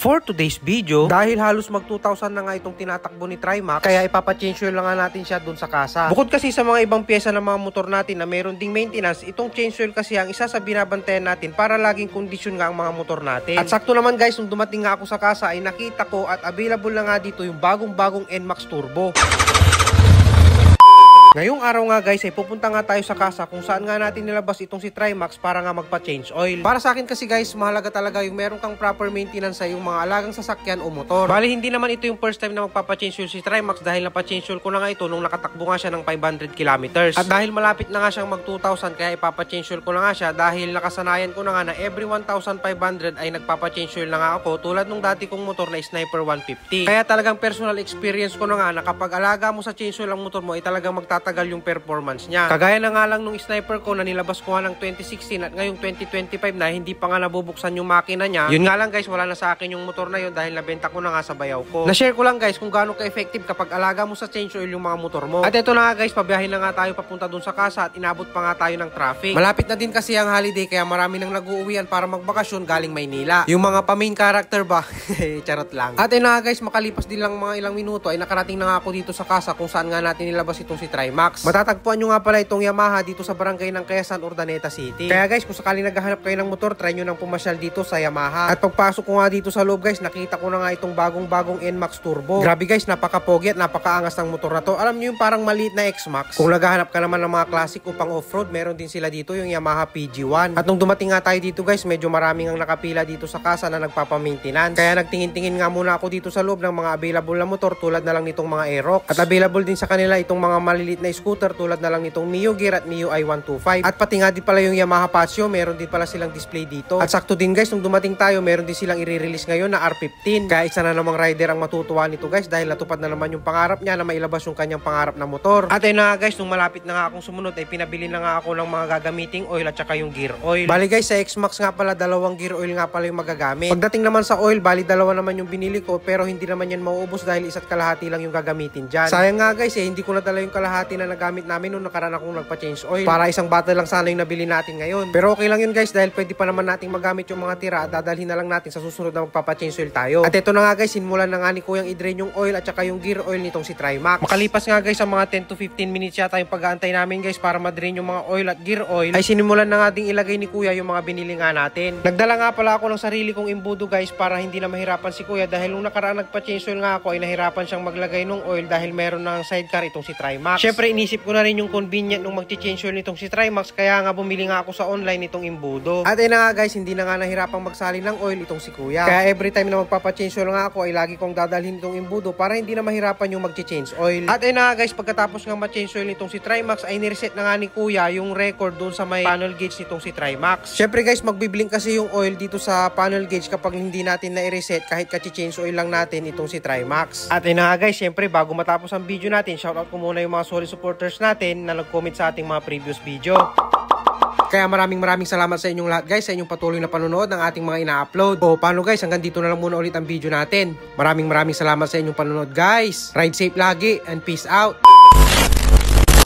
For today's video, dahil halos mag 2,000 na nga itong tinatakbo ni Trimax, kaya ipapachange oil lang nga natin siya dun sa kasa. Bukod kasi sa mga ibang pyesa ng mga motor natin na meron ding maintenance, itong change oil kasi ang isa sa binabantayan natin para laging kondisyon nga ang mga motor natin. At sakto naman guys, nung dumating nga ako sa kasa ay nakita ko at available na nga dito yung bagong NMAX Turbo. Ngayong araw nga guys ay pupunta nga tayo sa kasa kung saan nga natin nilabas itong si Trimax para nga magpa-change oil. Para sa akin kasi guys, mahalaga talaga yung meron kang proper maintenance sa yung mga alagang sasakyan o motor. Bali hindi naman ito yung first time na magpapa-change oil si Trimax dahil nappa-change oil ko na nga ito nung nakatakbo nga siya ng 500 kilometers. At dahil malapit na nga siyang mag 2,000 kaya ipapa-change oil ko na nga siya dahil nakasanayan ko na nga na every 1,500 ay nagpapa-change oil na nga ako tulad nung dati kong motor na Sniper 150. Kaya talagang personal experience ko na nga na kapag alaga mo sa change oil ang motor mo ay talagang magtatagal yung performance niya. Kagaya na nga lang nung Sniper ko na nilabas ko nga ng 2016 at ngayong 2025 na hindi pa nga nabubuksan yung makina niya. Yun nga lang guys, wala na sa akin yung motor na yun dahil nabenta ko na nga sa bayaw ko. Na-share ko lang guys kung gaano ka-effective kapag alaga mo sa change oil yung mga motor mo. At ito na nga guys, pabiyahin na nga tayo papunta dun sa kasa at inabot pa nga tayo ng traffic. Malapit na din kasi ang holiday kaya marami nang nag-uuwian para magbakasyon galing Maynila. Yung mga pa-main character ba? Charot lang. At yun na nga guys, makalipas din lang mga ilang minuto ay nakarating na nga ako dito sa kasa kung saan nga natin nilabas itong si Trimax. Matatagpuan nyo nga pala itong Yamaha dito sa barangay ng Quezon, Urdaneta City. Kaya guys, kung sakaling naghahanap kayo ng motor, try nyo nang pumasyal dito sa Yamaha. At pagpasok ko nga dito sa loob guys, nakita ko na nga itong bagong NMAX Turbo. Grabe guys, napaka-pogi at napakaangas ng motor na to. Alam nyo yung parang maliit na X-Max. Kung naghahanap ka naman ng mga classic upang off-road, meron din sila dito yung Yamaha PG1. At nung dumating nga tayo dito guys, medyo maraming ang nakapila dito sa kasa na nagpapa-maintenance. Kaya nagtingin-tingin nga muna ako dito sa loob ng mga available na motor tulad na lang nitong mga Aerox. At available din sa kanila itong mga maliliit na scooter tulad na lang nitong Mio Gear at Mio i125. At pati nga din pala yung Yamaha Pasio, meron din pala silang display dito. At sakto din guys, nung dumating tayo, meron din silang i-release ngayon na R15. Kaya isa na namang rider ang matutuwa nito guys dahil natupad na naman yung pangarap niya na mailabas yung kanyang pangarap na motor. At ayun na nga guys, nung malapit na nga akong sumunod ay pinabili na nga ako ng mga gagamiting oil at saka yung gear oil. Bali guys, sa X-Max nga pala, dalawang gear oil nga pala yung magagamit. Pagdating naman sa oil, bali dalawa naman yung binili ko pero hindi naman yan mauubos dahil isa't kalahati lang yung gagamitin dyan. Sayang nga guys hindi ko nadala yung kalahati na nagamit namin nung nakaraan akong nagpa-change oil. Para isang bottle lang sana yung nabili natin ngayon. Pero okay lang yun guys dahil pwede pa naman nating magamit yung mga tira at dadalhin na lang natin sa susunod na magpapa-change oil tayo. At ito na nga guys, sinmulan na nga ni Kuyang i-drain yung oil at saka yung gear oil nitong si Trimax. Makalipas nga guys sa mga 10 to 15 minutes yata yung pag-aantay namin guys para ma-drain yung mga oil at gear oil, ay sinimulan na nga ding ilagay ni Kuya yung mga binili nga natin. Nagdala nga pala ako ng sarili kong imbudo guys para hindi na mahirapan si Kuya dahil nung nakaraan nagpa-change oil nga ako ay nahirapan siyang maglagay ng oil dahil meron ng sidecar itong si Trimax. Syempre inisip ko na rin yung convenient nung mag-change oil nitong si Trimax kaya nga bumili nga ako sa online nitong imbudo. At ayun na nga guys, hindi na nga nahirapang magsalin ng oil itong si Kuya. Kaya every time na magpapa-change oil nga ako ay lagi kong dadalhin itong imbudo para hindi na mahirapan yung mag-change oil. At ayun na nga guys, pagkatapos nga ma-change oil nitong si Trimax ay nireset na nga ni Kuya yung record doon sa may panel gauge nitong si Trimax. Syempre guys, magbiblink kasi yung oil dito sa panel gauge kapag hindi natin na-reset kahit ka-change oil lang natin itong si Trimax. At ayun na nga guys, syempre bago matapos ang video natin, shoutout ko muna yung mga solid supporters natin na nag-comment sa ating mga previous video. Kaya maraming salamat sa inyong lahat guys sa inyong patuloy na panonood ng ating mga ina-upload. O paano guys, hanggang dito na lang muna ulit ang video natin. Maraming salamat sa inyong panonood guys. Ride safe lagi and peace out.